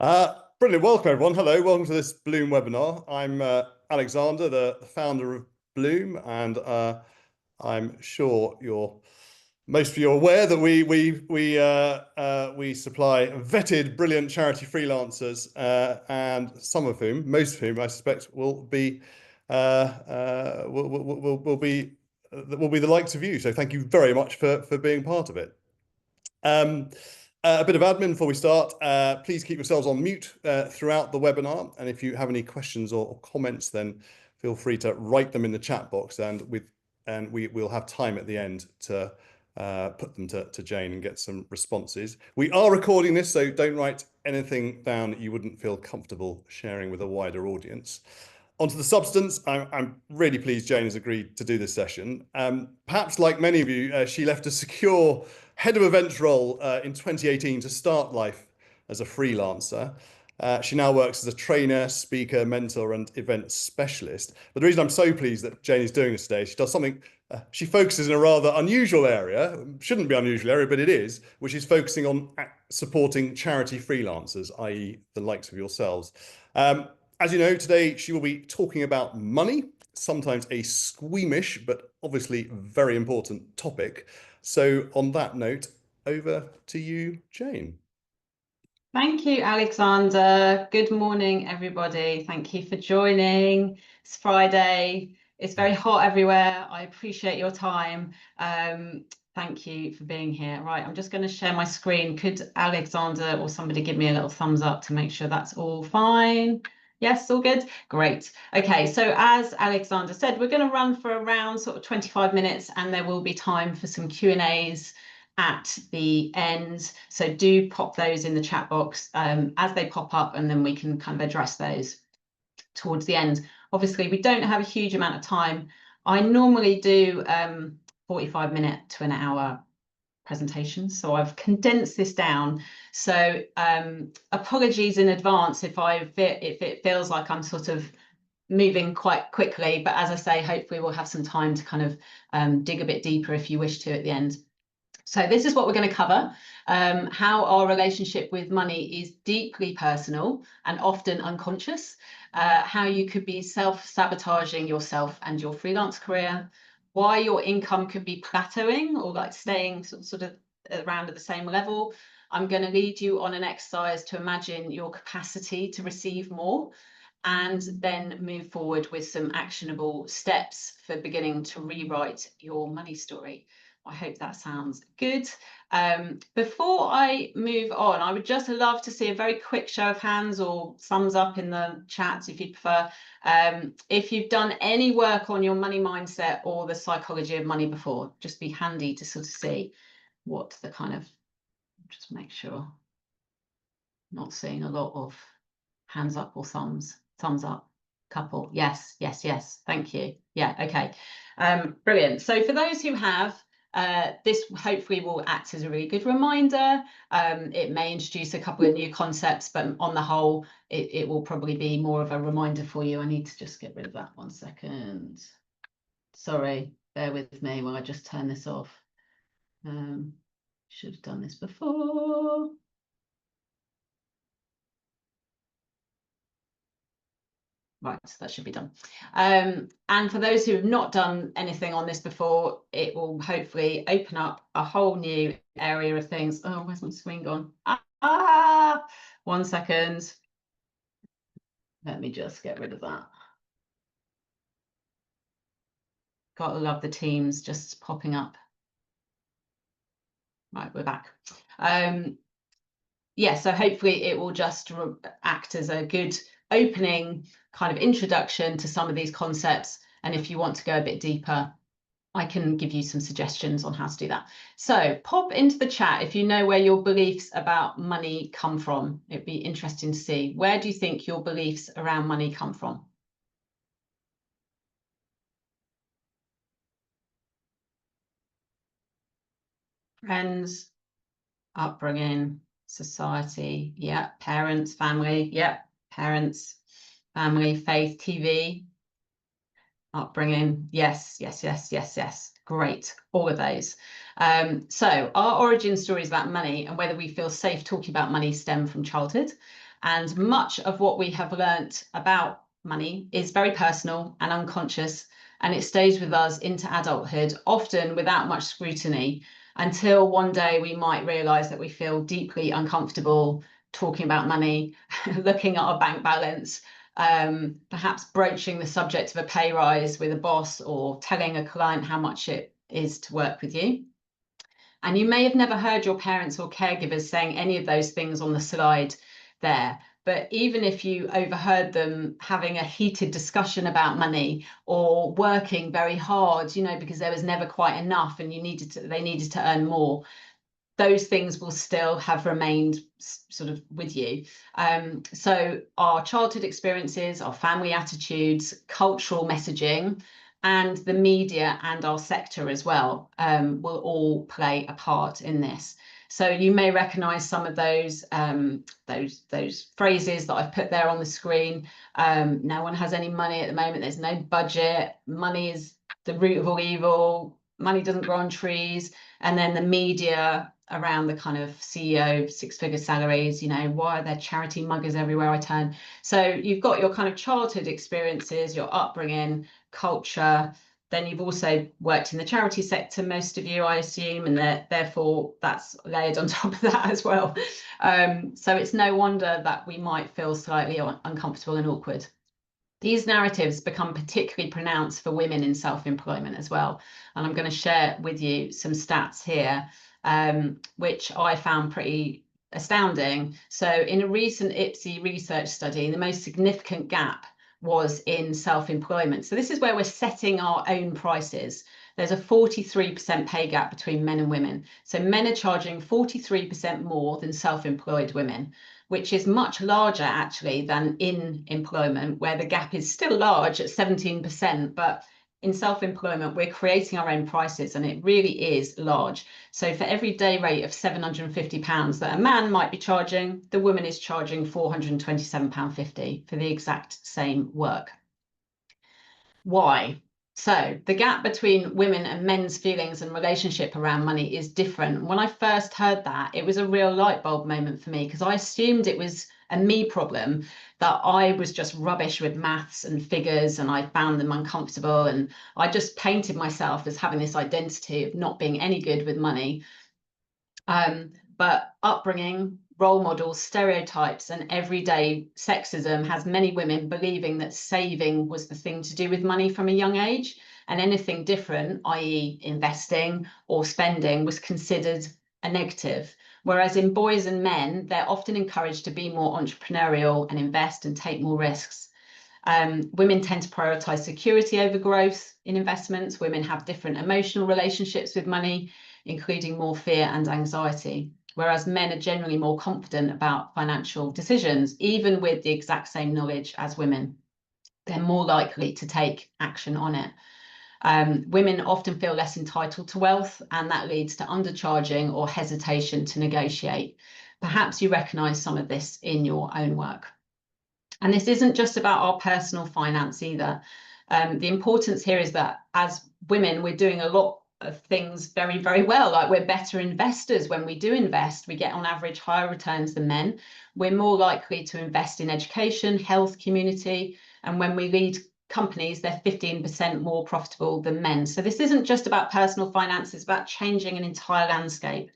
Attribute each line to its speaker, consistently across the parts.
Speaker 1: Brilliant. Welcome, everyone. Hello. Welcome to this Bloom webinar. I'm Alexander, the founder of Bloom, and I'm sure most of you are aware that we supply vetted, brilliant charity freelancers, and most of whom, I suspect, will be will be the likes of you. So thank you very much for being part of it. A bit of admin before we start. Please keep yourselves on mute throughout the webinar, and if you have any questions or comments, then feel free to write them in the chat box, and we'll have time at the end to put them to Jane and get some responses. We are recording this, so don't write anything down that you wouldn't feel comfortable sharing with a wider audience. Onto the substance. I'm really pleased Jane has agreed to do this session. Perhaps like many of you, she left a secure head of events role in 2018 to start life as a freelancer. She now works as a trainer, speaker, mentor, and event specialist. But the reason I'm so pleased that Jane is doing this today, she does something, she focuses in a rather unusual area, shouldn't be an unusual area, but it is, which is focusing on supporting charity freelancers, i.e. the likes of yourselves. As you know, today she will be talking about money, sometimes a squeamish, but obviously very important topic. So on that note, over to you, Jane.
Speaker 2: Thank you, Alexander. Good morning, everybody. Thank you for joining. It's Friday. It's very hot everywhere. I appreciate your time. Thank you for being here. Right, I'm just going to share my screen. Could Alexander or somebody give me a little thumbs up to make sure that's all fine? Yes, all good? Great. Okay, so as Alexander said, we're going to run for around sort of 25 minutes, and there will be time for some Q&As at the end. So do pop those in the chat box as they pop up, and then we can kind of address those towards the end. Obviously, we don't have a huge amount of time. I normally do 45-minute to an hour presentations, so I've condensed this down. So apologies in advance if it feels like I'm sort of moving quite quickly, but as I say, hopefully we'll have some time to kind of dig a bit deeper if you wish to at the end. So this is what we're going to cover, how our relationship with money is deeply personal and often unconscious, how you could be self-sabotaging yourself and your freelance career, why your income could be plateauing or like staying sort of around at the same level. I'm going to lead you on an exercise to imagine your capacity to receive more, and then move forward with some actionable steps for beginning to rewrite your money story. I hope that sounds good. Before I move on, I would just love to see a very quick show of hands or thumbs up in the chat if you'd prefer. If you've done any work on your money mindset or the psychology of money before, just be handy to sort of see what the kind of, just make sure. Not seeing a lot of hands up or thumbs up. Couple. Yes. Thank you. Yeah. Okay. Brilliant. So for those who have, this hopefully will act as a really good reminder. It may introduce a couple of new concepts, but on the whole, it will probably be more of a reminder for you. I need to just get rid of that 1 second. Sorry, bear with me while I just turn this off. Should have done this before. Right, so that should be done. And for those who have not done anything on this before, it will hopefully open up a whole new area of things. Oh, where's my screen gone? 1 second. Let me just get rid of that. Gotta love the Teams just popping up. Right, we're back. Yeah, so hopefully it will just act as a good opening kind of introduction to some of these concepts. And if you want to go a bit deeper, I can give you some suggestions on how to do that. So pop into the chat if you know where your beliefs about money come from. It'd be interesting to see, where do you think your beliefs around money come from? Friends, upbringing, society, yeah, parents, family, yeah, parents, family, faith, TV, upbringing, yes. Great, all of those. So our origin stories about money and whether we feel safe talking about money stem from childhood. And much of what we have learnt about money is very personal and unconscious, and it stays with us into adulthood, often without much scrutiny, until one day we might realise that we feel deeply uncomfortable talking about money, looking at our bank balance, perhaps broaching the subject of a pay rise with a boss, or telling a client how much it is to work with you. And you may have never heard your parents or caregivers saying any of those things on the slide there. But even if you overheard them having a heated discussion about money, or working very hard, because there was never quite enough and they needed to earn more, those things will still have remained sort of with you. So our childhood experiences, our family attitudes, cultural messaging, and the media and our sector as well will all play a part in this. So you may recognise some of those phrases that I've put there on the screen. No one has any money at the moment. There's no budget. Money is the root of all evil. Money doesn't grow on trees. And then the media around the kind of CEO six-figure salaries, why are there charity muggers everywhere I turn? So you've got your kind of childhood experiences, your upbringing, culture. Then you've also worked in the charity sector, most of you, I assume, and therefore that's layered on top of that as well. So it's no wonder that we might feel slightly uncomfortable and awkward. These narratives become particularly pronounced for women in self-employment as well. And I'm going to share with you some stats here, which I found pretty astounding. So in a recent IPSI research study, the most significant gap was in self-employment. So this is where we're setting our own prices. There's a 43% pay gap between men and women. So men are charging 43% more than self-employed women, which is much larger actually than in employment, where the gap is still large at 17%, but in self-employment, we're creating our own prices, and it really is large. So for every day rate of £750 that a man might be charging, the woman is charging £427.50 for the exact same work. Why? So the gap between women and men's feelings and relationship around money is different. When I first heard that, it was a real light bulb moment for me, because I assumed it was a me problem, that I was just rubbish with maths and figures and I found them uncomfortable, and I just painted myself as having this identity of not being any good with money. But upbringing, role models, stereotypes, and everyday sexism has many women believing that saving was the thing to do with money from a young age, and anything different, i.e. investing or spending, was considered a negative. Whereas in boys and men, they're often encouraged to be more entrepreneurial and invest and take more risks. Women tend to prioritize security over growth in investments. Women have different emotional relationships with money, including more fear and anxiety, whereas men are generally more confident about financial decisions, even with the exact same knowledge as women. They're more likely to take action on it. Women often feel less entitled to wealth, and that leads to undercharging or hesitation to negotiate. Perhaps you recognise some of this in your own work. And this isn't just about our personal finance either. The importance here is that as women, we're doing a lot of things very, very well. Like, we're better investors. When we do invest, we get on average higher returns than men. We're more likely to invest in education, health, community. And when we lead companies, they're 15% more profitable than men. So this isn't just about personal finance, it's about changing an entire landscape.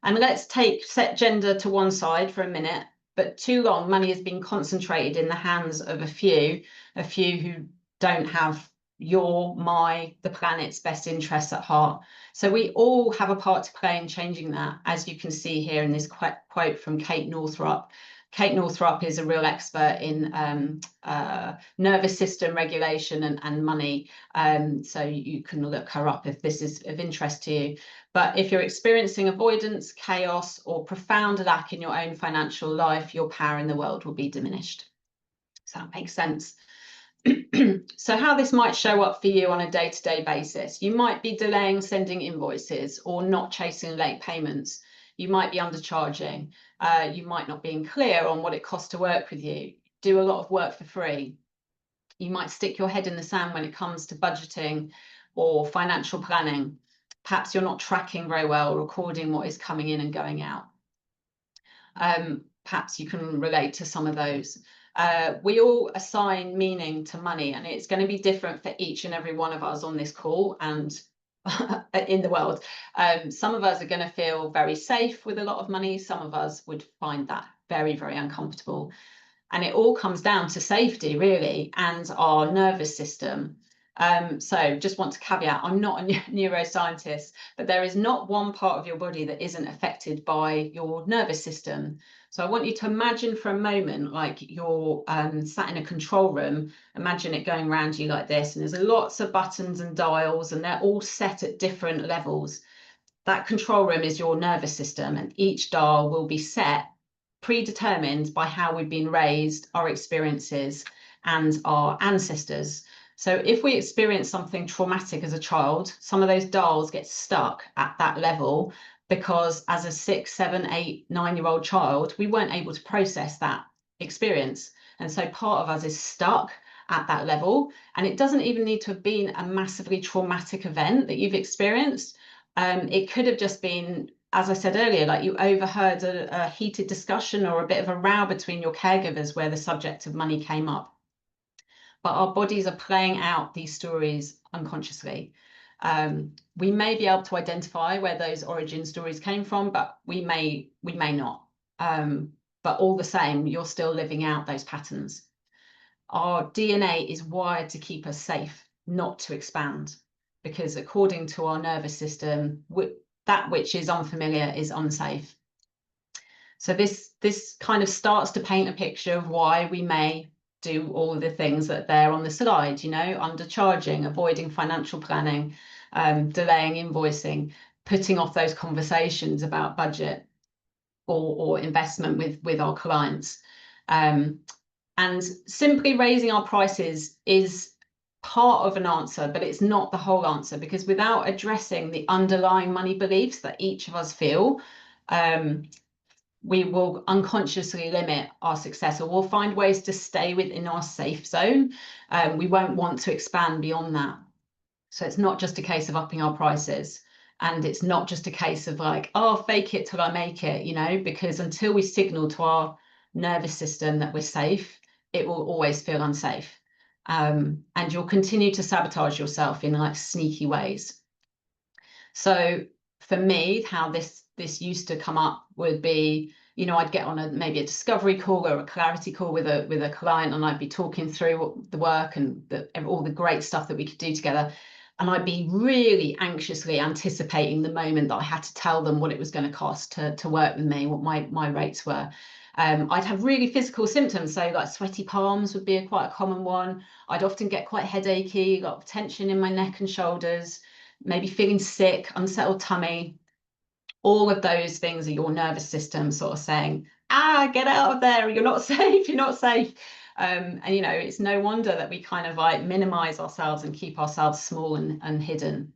Speaker 2: And let's set gender to one side for a minute. But too long, money has been concentrated in the hands of a few who don't have the planet's best interests at heart. So we all have a part to play in changing that, as you can see here in this quote from Kate Northrup. Kate Northrup is a real expert in nervous system regulation and money. So you can look her up if this is of interest to you. But if you're experiencing avoidance, chaos, or profound lack in your own financial life, your power in the world will be diminished. So that makes sense. So how this might show up for you on a day-to-day basis. You might be delaying sending invoices or not chasing late payments. You might be undercharging. You might not being clear on what it costs to work with you. Do a lot of work for free. You might stick your head in the sand when it comes to budgeting or financial planning. Perhaps you're not tracking very well or recording what is coming in and going out. perhaps you can relate to some of those. We all assign meaning to money, and it's going to be different for each and every one of us on this call and in the world. Some of us are going to feel very safe with a lot of money. Some of us would find that very, very uncomfortable. And it all comes down to safety, really, and our nervous system. So just want to caveat, I'm not a neuroscientist, but there is not one part of your body that isn't affected by your nervous system. So I want you to imagine for a moment like you're sat in a control room. Imagine it going around you like this, and there's lots of buttons and dials, and they're all set at different levels. That control room is your nervous system, and each dial will be set predetermined by how we've been raised, our experiences, and our ancestors. So if we experience something traumatic as a child, some of those dials get stuck at that level because as a 6, 7, 8, 9-year-old child, we weren't able to process that experience. And so part of us is stuck at that level. And it doesn't even need to have been a massively traumatic event that you've experienced. It could have just been, as I said earlier, like you overheard a heated discussion or a bit of a row between your caregivers where the subject of money came up. But our bodies are playing out these stories unconsciously. We may be able to identify where those origin stories came from, but we may not. But all the same, you're still living out those patterns. Our DNA is wired to keep us safe, not to expand, because according to our nervous system, that which is unfamiliar is unsafe. So this kind of starts to paint a picture of why we may do all of the things that are there on the slide, you know, undercharging, avoiding financial planning, delaying invoicing, putting off those conversations about budget or investment with our clients. And simply raising our prices is part of an answer, but it's not the whole answer, because without addressing the underlying money beliefs that each of us feel, we will unconsciously limit our success, or we'll find ways to stay within our safe zone. We won't want to expand beyond that. So it's not just a case of upping our prices. And it's not just a case of like, oh, fake it till I make it, you know, because until we signal to our nervous system that we're safe, it will always feel unsafe. And you'll continue to sabotage yourself in like sneaky ways. So for me, how this used to come up would be, you know, I'd get on maybe a discovery call or a clarity call with a client, and I'd be talking through the work and all the great stuff that we could do together. And I'd be really anxiously anticipating the moment that I had to tell them what it was going to cost to work with me, what my rates were. I'd have really physical symptoms, so like sweaty palms would be quite a common one. I'd often get quite headachy, a lot of tension in my neck and shoulders, maybe feeling sick, unsettled tummy. All of those things are your nervous system sort of saying, get out of there, you're not safe, you're not safe. And you know, it's no wonder that we kind of like minimize ourselves and keep ourselves small and hidden.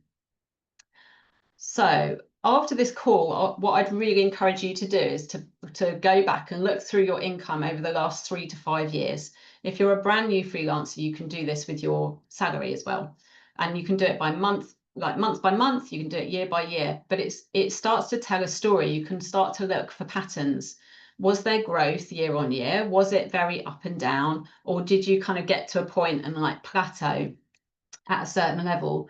Speaker 2: So after this call, what I'd really encourage you to do is to go back and look through your income over the last 3 to 5 years. If you're a brand new freelancer, you can do this with your salary as well. And you can do it by month, like month by month, you can do it year by year, but it starts to tell a story. You can start to look for patterns. Was there growth year on year? Was it very up and down? Or did you kind of get to a point and like plateau at a certain level?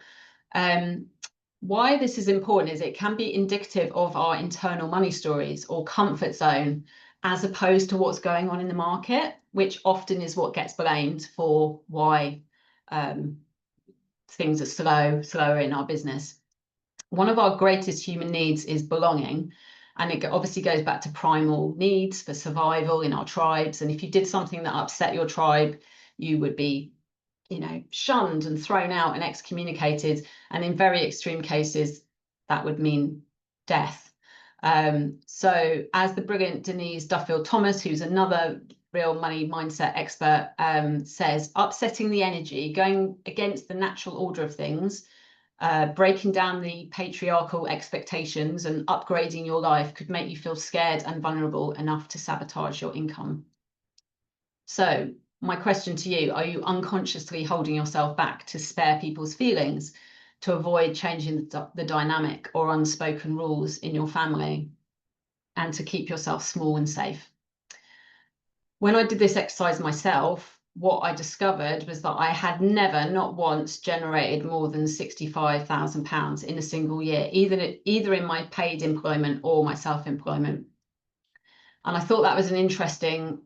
Speaker 2: Why this is important is it can be indicative of our internal money stories or comfort zone, as opposed to what's going on in the market, which often is what gets blamed for why things are slower in our business. One of our greatest human needs is belonging. And it obviously goes back to primal needs for survival in our tribes. And if you did something that upset your tribe, you would be, you know, shunned and thrown out and excommunicated. And in very extreme cases, that would mean death. So as the brilliant Denise Duffield-Thomas, who's another real money mindset expert, says, upsetting the energy, going against the natural order of things, breaking down the patriarchal expectations and upgrading your life could make you feel scared and vulnerable enough to sabotage your income. So my question to you, are you unconsciously holding yourself back to spare people's feelings, to avoid changing the dynamic or unspoken rules in your family, and to keep yourself small and safe? when I did this exercise myself, what I discovered was that I had never, not once, generated more than £65,000 in a single year, either in my paid employment or my self-employment. And I thought that was an interesting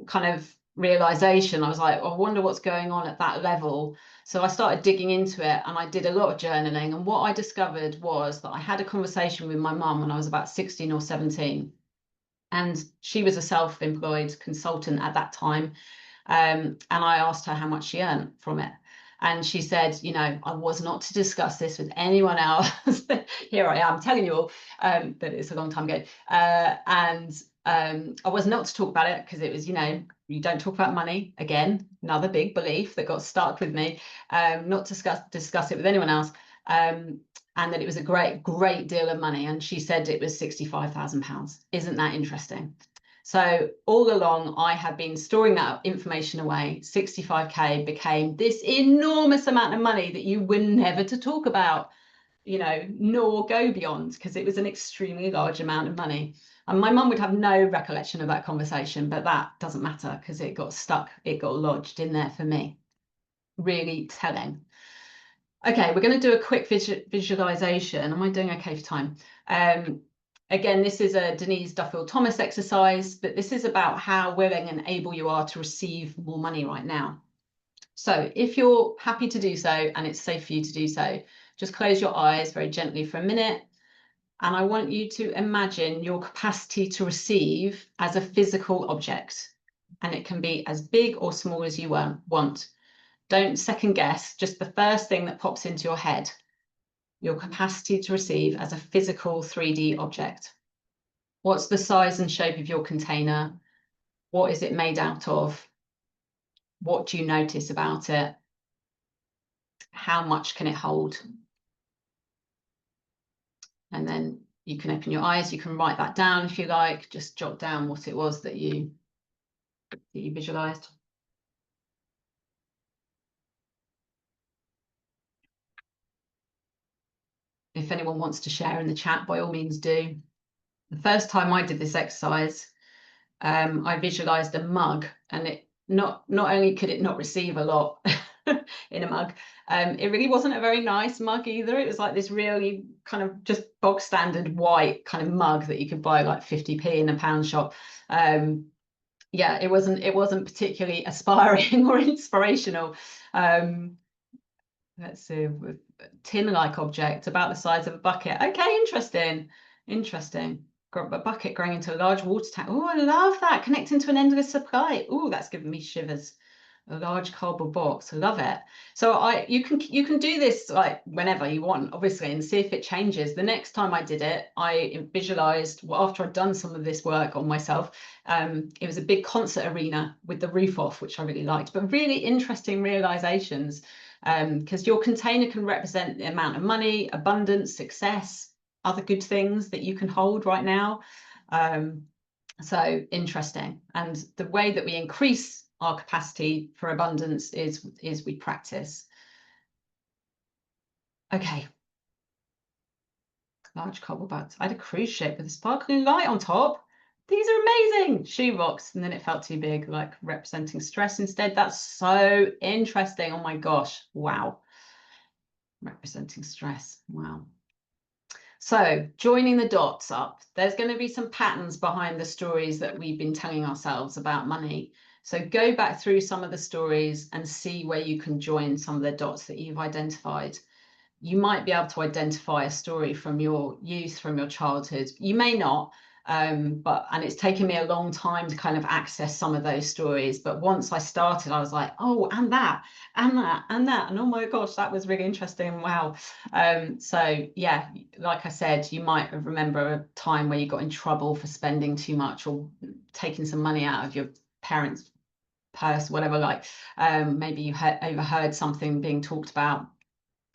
Speaker 2: kind of realization. I was like, I wonder what's going on at that level. So I started digging into it, and I did a lot of journaling. And what I discovered was that I had a conversation with my mum when I was about 16 or 17. And she was a self-employed consultant at that time. And I asked her how much she earned from it. And she said, you know, I was not to discuss this with anyone else. Here I am telling you all that it's a long time ago. I was not to talk about it because it was, you know, you don't talk about money. Again, another big belief that got stuck with me. Not to discuss it with anyone else. And that it was a great deal of money. And she said it was £65,000. Isn't that interesting? So all along, I had been storing that information away. 65K became this enormous amount of money that you were never to talk about, you know, nor go beyond, because it was an extremely large amount of money. And my mum would have no recollection of that conversation, but that doesn't matter because it got stuck, it got lodged in there for me. Really telling. Okay, we're going to do a quick visualization. Am I doing okay for time? Again, this is a Denise Duffield-Thomas exercise, but this is about how willing and able you are to receive more money right now. So if you're happy to do so and it's safe for you to do so, just close your eyes very gently for a minute. And I want you to imagine your capacity to receive as a physical object. And it can be as big or small as you want. Don't second guess, just the first thing that pops into your head. Your capacity to receive as a physical 3D object. What's the size and shape of your container? What is it made out of? What do you notice about it? How much can it hold? And then you can open your eyes. You can write that down if you like. Just jot down what it was that you visualized. If anyone wants to share in the chat, by all means do. The first time I did this exercise, I visualized a mug, and it not only could it not receive a lot in a mug, it really wasn't a very nice mug either. It was like this really kind of just bog standard white kind of mug that you could buy like 50p in a pound shop. Yeah, it wasn't particularly aspiring or inspirational. Let's see, with tin-like object about the size of a bucket. Okay, interesting. A bucket growing into a large water tank. Oh, I love that. Connecting to an endless supply. Oh, that's giving me shivers. A large cardboard box. I love it. So you can do this like whenever you want, obviously, and see if it changes. The next time I did it, I visualized, well, after I'd done some of this work on myself, it was a big concert arena with the roof off, which I really liked, but really interesting realizations. Because your container can represent the amount of money, abundance, success, other good things that you can hold right now. So interesting. And the way that we increase our capacity for abundance is we practice. Okay. Large cobble bags. I had a cruise ship with a sparkling light on top. These are amazing. Shoebox. And then it felt too big, like representing stress instead. That's so interesting. Oh my gosh. Wow. Representing stress. Wow. So joining the dots up, there's going to be some patterns behind the stories that we've been telling ourselves about money. So go back through some of the stories and see where you can join some of the dots that you've identified. You might be able to identify a story from your youth, from your childhood. You may not, and it's taken me a long time to kind of access some of those stories. But once I started, I was like, oh, and that, and that, and that. And oh my gosh, that was really interesting. Wow. So yeah, like I said, you might remember a time where you got in trouble for spending too much or taking some money out of your parents' purse, whatever, like maybe you overheard something being talked about,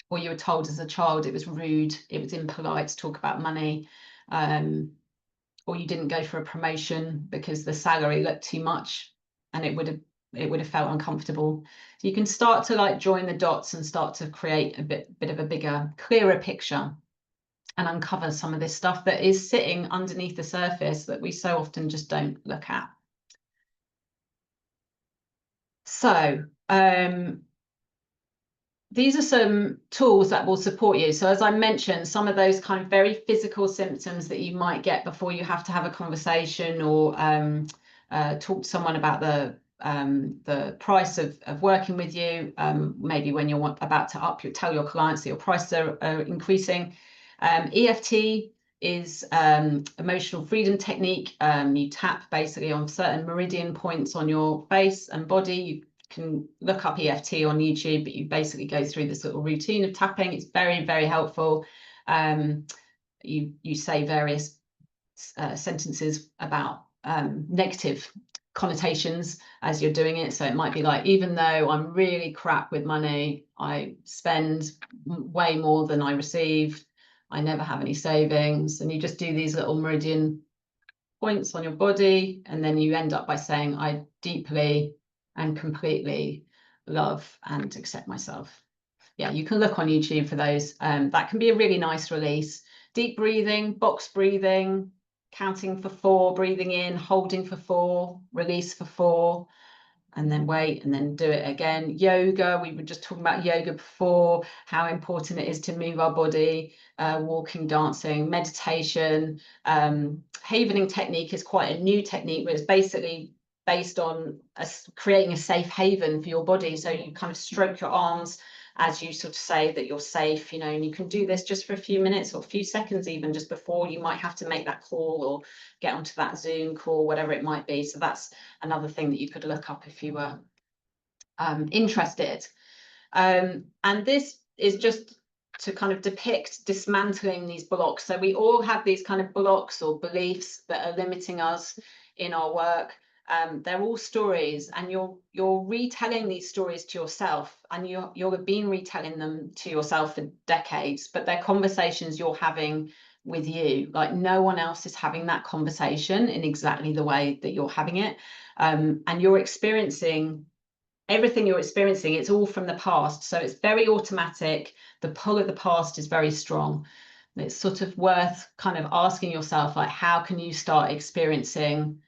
Speaker 2: or you were told as a child it was rude, it was impolite to talk about money, or you didn't go for a promotion because the salary looked too much and it would have felt uncomfortable. So you can start to like join the dots and start to create a bit of a bigger, clearer picture and uncover some of this stuff that is sitting underneath the surface that we so often just don't look at. So these are some tools that will support you. So as I mentioned, some of those kind of very physical symptoms that you might get before you have to have a conversation or talk to someone about the price of working with you. Maybe when you're about to tell your clients that your prices are increasing. EFT is emotional freedom technique. You tap basically on certain meridian points on your face and body. You can look up EFT on YouTube, but you basically go through this little routine of tapping. It's very, very helpful. You say various sentences about negative connotations as you're doing it. So it might be like, even though I'm really crap with money, I spend way more than I receive. I never have any savings. And you just do these little meridian points on your body, and then you end up by saying, I deeply and completely love and accept myself. Yeah, you can look on YouTube for those. That can be a really nice release. Deep breathing, box breathing, counting for 4, breathing in, holding for 4, release for 4, and then wait, and then do it again. Yoga, we were just talking about yoga before, how important it is to move our body, walking, dancing, meditation. Havening technique is quite a new technique, but it's basically based on creating a safe haven for your body. So you kind of stroke your arms as you sort of say that you're safe, you know, and you can do this just for a few minutes or a few seconds, even just before you might have to make that call or get onto that Zoom call, whatever it might be. So that's another thing that you could look up if you were interested. And this is just to kind of depict dismantling these blocks. So we all have these kind of blocks or beliefs that are limiting us in our work. They're all stories, and you're retelling these stories to yourself, and you've been retelling them to yourself for decades, but they're conversations you're having with you. Like no one else is having that conversation in exactly the way that you're having it. And you're experiencing everything you're experiencing, it's all from the past. So it's very automatic. The pull of the past is very strong. It's sort of worth kind of asking yourself, like, how can you start experiencing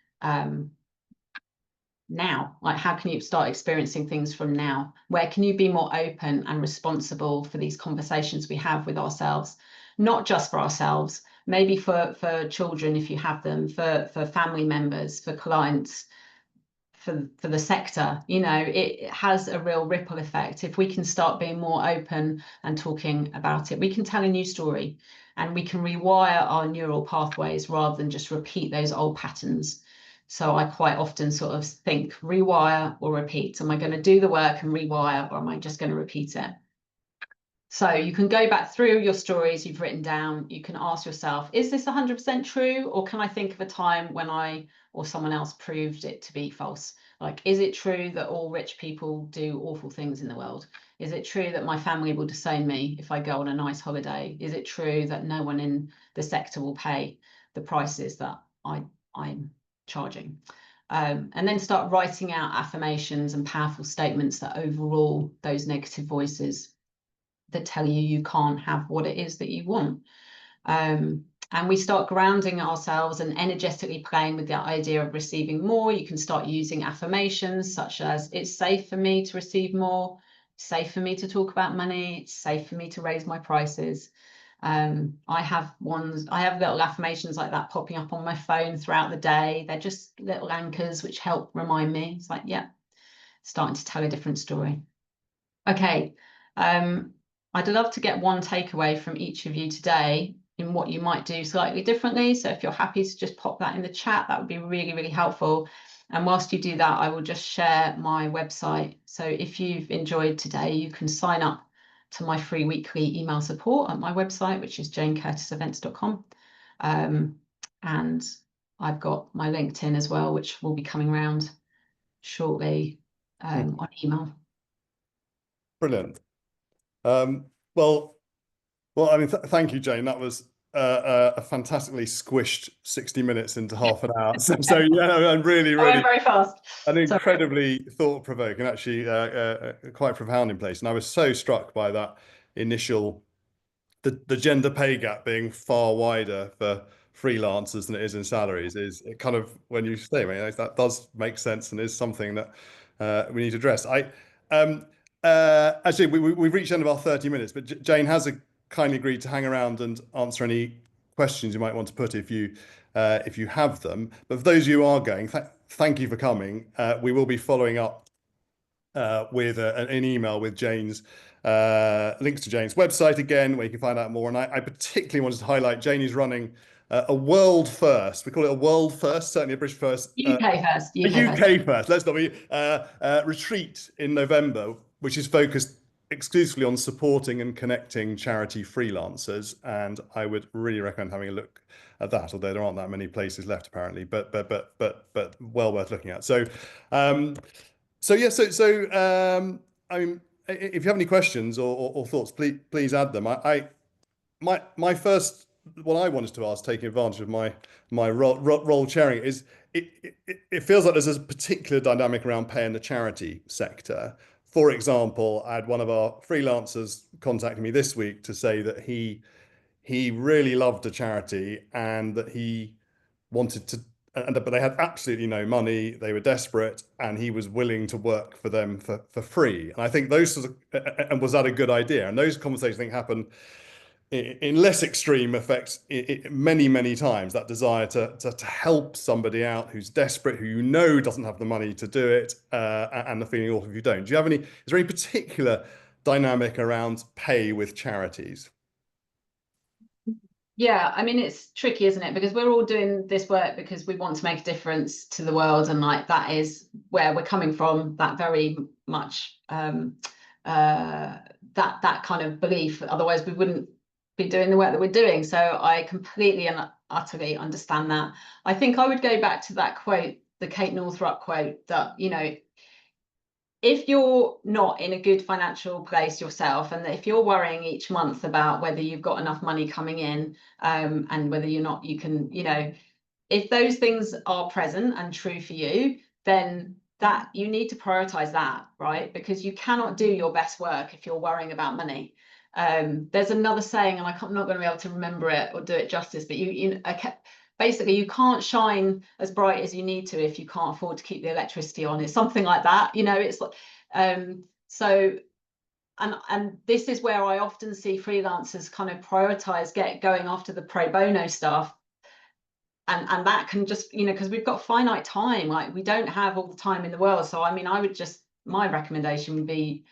Speaker 2: now? Like, how can you start experiencing things from now? Where can you be more open and responsible for these conversations we have with ourselves? Not just for ourselves, maybe for children, if you have them, for family members, for clients, for the sector. You know, it has a real ripple effect. If we can start being more open and talking about it, we can tell a new story, and we can rewire our neural pathways rather than just repeat those old patterns. So I quite often sort of think rewire or repeat. Am I going to do the work and rewire, or am I just going to repeat it? So you can go back through your stories you've written down. You can ask yourself, is this 100% true? Or can I think of a time when I or someone else proved it to be false? Like, is it true that all rich people do awful things in the world? Is it true that my family will disown me if I go on a nice holiday? Is it true that no one in the sector will pay the prices that I'm charging? And then start writing out affirmations and powerful statements that overrule those negative voices that tell you you can't have what it is that you want. And we start grounding ourselves and energetically playing with the idea of receiving more. You can start using affirmations such as, it's safe for me to receive more, it's safe for me to talk about money, it's safe for me to raise my prices. I have little affirmations like that popping up on my phone throughout the day. They're just little anchors which help remind me. It's like, yeah, starting to tell a different story. Okay. I'd love to get one takeaway from each of you today in what you might do slightly differently. So if you're happy to just pop that in the chat, that would be really, really helpful. And whilst you do that, I will just share my website. So if you've enjoyed today, you can sign up to my free weekly email support at my website, which is janecurtisevents.com. And I've got my LinkedIn as well, which will be coming around shortly on email.
Speaker 1: Brilliant. Well, I mean, thank you, Jane. That was a fantastically squished 60 minutes into half an hour. So yeah, and really,
Speaker 2: I went very fast.
Speaker 1: an
Speaker 2: Sorry.
Speaker 1: incredibly thought-provoking, actually quite profound in place. And I was so struck by that initial, the gender pay gap being far wider for freelancers than it is in salaries. Is it kind of, when you say, I mean, that does make sense and is something that we need to address. Actually, we've reached the end of our 30 minutes, but Jane has kindly agreed to hang around and answer any questions you might want to put if you have them. But for those of you who are going, thank you for coming. We will be following up with an email with Jane's links to Jane's website again, where you can find out more. And I particularly wanted to highlight Jane is running a world first. We call it a world first, certainly a British first.
Speaker 2: UK first,
Speaker 1: A
Speaker 2: UK first.
Speaker 1: UK first. Let's not be retreat in November, which is focused exclusively on supporting and connecting charity freelancers. And I would really recommend having a look at that, although there aren't that many places left apparently, but well worth looking at. So yeah, I mean, if you have any questions or thoughts, please add them. My first, what I wanted to ask, taking advantage of my role chairing, is it feels like there's a particular dynamic around pay in the charity sector. For example, I had one of our freelancers contacting me this week to say that he really loved a charity and that he wanted to, but they had absolutely no money. They were desperate, and he was willing to work for them for free. And I think those sorts of, and was that a good idea? And those conversations, I think, happen in less extreme effects many times. That desire to help somebody out who's desperate, who you know doesn't have the money to do it, and the feeling awful if you don't. Do you have any? Is there any particular dynamic around pay with charities?
Speaker 2: Yeah, I mean, it's tricky, isn't it? Because we're all doing this work because we want to make a difference to the world, and like that is where we're coming from. That very much that kind of belief. Otherwise, we wouldn't be doing the work that we're doing. So I completely and utterly understand that. I think I would go back to that quote, the Kate Northrup quote, that if you're not in a good financial place yourself, and if you're worrying each month about whether you've got enough money coming in, and whether you can, if those things are present and true for you, then that you need to prioritize that, right? Because you cannot do your best work if you're worrying about money. There's another saying, and I'm not going to be able to remember it or do it justice, but basically you can't shine as bright as you need to if you can't afford to keep the electricity on. It's something like that. It's like so, and this is where I often see freelancers kind of prioritize going after the pro bono stuff, and that can just, because we've got finite time, like we don't have all the time in the world. So I mean, my recommendation would be,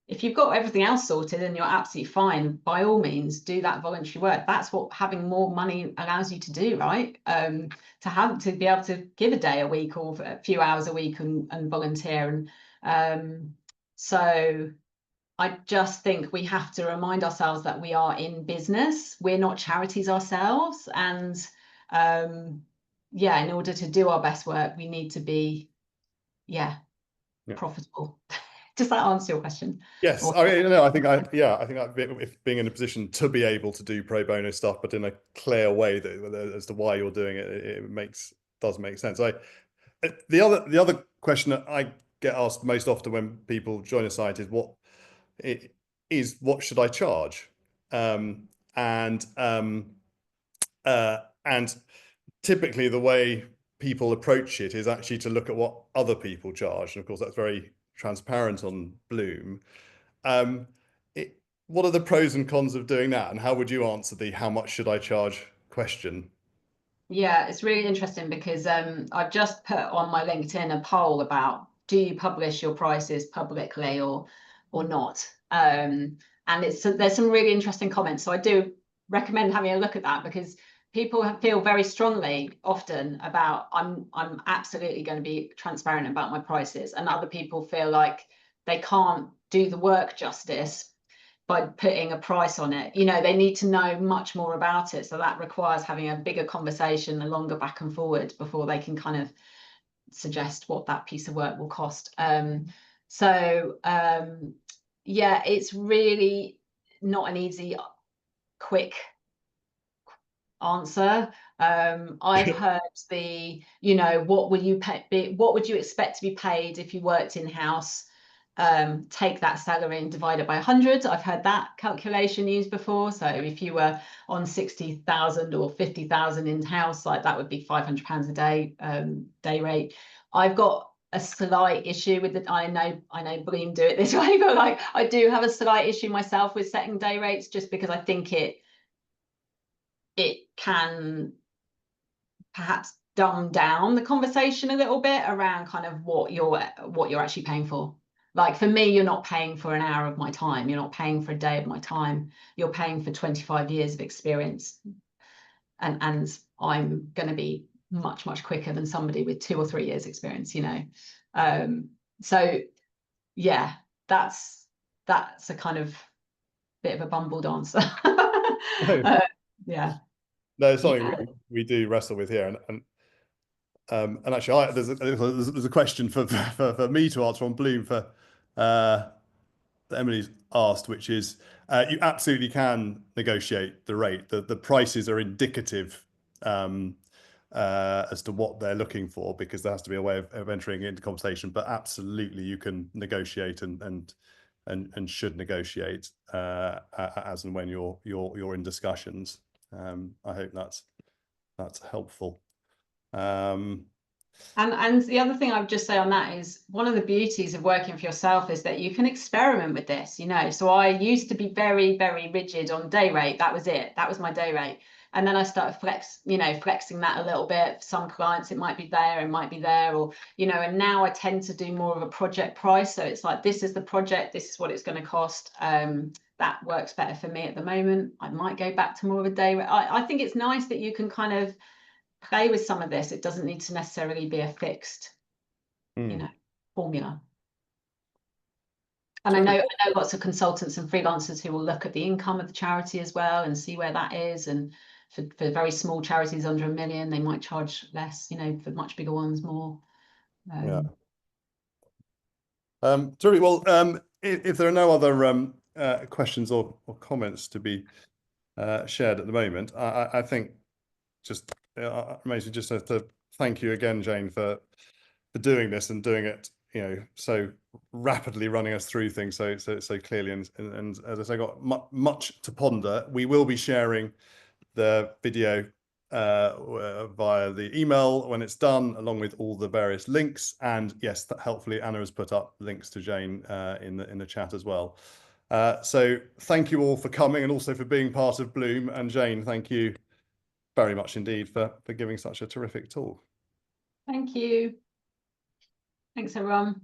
Speaker 2: if you've got everything else sorted and you're absolutely fine, by all means do that voluntary work. That's what having more money allows you to do, right? To be able to give a day a week or a few hours a week and volunteer. And so I just think we have to remind ourselves that we are in business. We're not charities ourselves. And in order to do our best work, we need to be, profitable. Does that answer your question?
Speaker 1: Yes, I mean, I think if being in a position to be able to do pro bono stuff, but in a clear way as to why you're doing it, it does make sense. The other question that I get asked most often when people join a site is what should I charge? And typically the way people approach it is actually to look at what other people charge, and of course that's very transparent on Bloom. What are the pros and cons of doing that, and how would you answer the "how much should I charge" question?
Speaker 2: Yeah, it's really interesting because I've just put on my LinkedIn a poll about, do you publish your prices publicly or not? And there's some really interesting comments. So I do recommend having a look at that, because people feel very strongly often about, I'm absolutely going to be transparent about my prices, and other people feel like they can't do the work justice by putting a price on it. They need to know much more about it. So that requires having a bigger conversation, a longer back and forward, before they can kind of suggest what that piece of work will cost. It's really not an easy, quick answer. I've heard what will you pay, what would you expect to be paid if you worked in-house? Take that salary and divide it by 100. I've heard that calculation used before. So if you were on 60,000 or 50,000 in-house, like that would be £500 a day, day rate. I've got a slight issue with it. I know Bloom do it this way, but like I do have a slight issue myself with setting day rates, just because I think it can perhaps dumb down the conversation a little bit around kind of what you're actually paying for. Like for me, you're not paying for an hour of my time. You're not paying for a day of my time. You're paying for 25 years of experience. And I'm going to be much quicker than somebody with 2 or 3 years experience, you know. So yeah, that's a kind of bit of a bumbled answer. Yeah.
Speaker 1: No, it's something we do wrestle with here, and actually, there's a question for me to answer on Bloom for that Emily's asked, which is you absolutely can negotiate the rate. The prices are indicative as to what they're looking for, because there has to be a way of entering into conversation. But absolutely, you can negotiate and should negotiate as and when you're in discussions. I hope that's helpful.
Speaker 2: And the other thing I would just say on that is, one of the beauties of working for yourself is that you can experiment with this, you know. So I used to be very rigid on day rate. That was it. That was my day rate. And then I started flexing that a little bit. For some clients, it might be there, it might be there, or, you know, and now I tend to do more of a project price. So it's like, this is the project, this is what it's going to cost. That works better for me at the moment. I might go back to more of a day rate. I think it's nice that you can kind of play with some of this. It doesn't need to necessarily be a fixed, you know, formula. And I know lots of consultants and freelancers who will look at the income of the charity as well and see where that is. And for very small charities under $1 million, they might charge less, you know, for much bigger ones more.
Speaker 1: Yeah. Terrific. Well, if there are no other questions or comments to be shared at the moment, I think just amazing just to thank you again, Jane, for doing this and doing it, you know, so rapidly, running us through things so clearly, and as I say, got much to ponder. We will be sharing the video via the email when it's done, along with all the various links. And yes, helpfully Anna has put up links to Jane in the chat as well. So thank you all for coming, and also for being part of Bloom. And Jane, thank you very much indeed for giving such a terrific talk.
Speaker 2: Thank you. Thanks, everyone.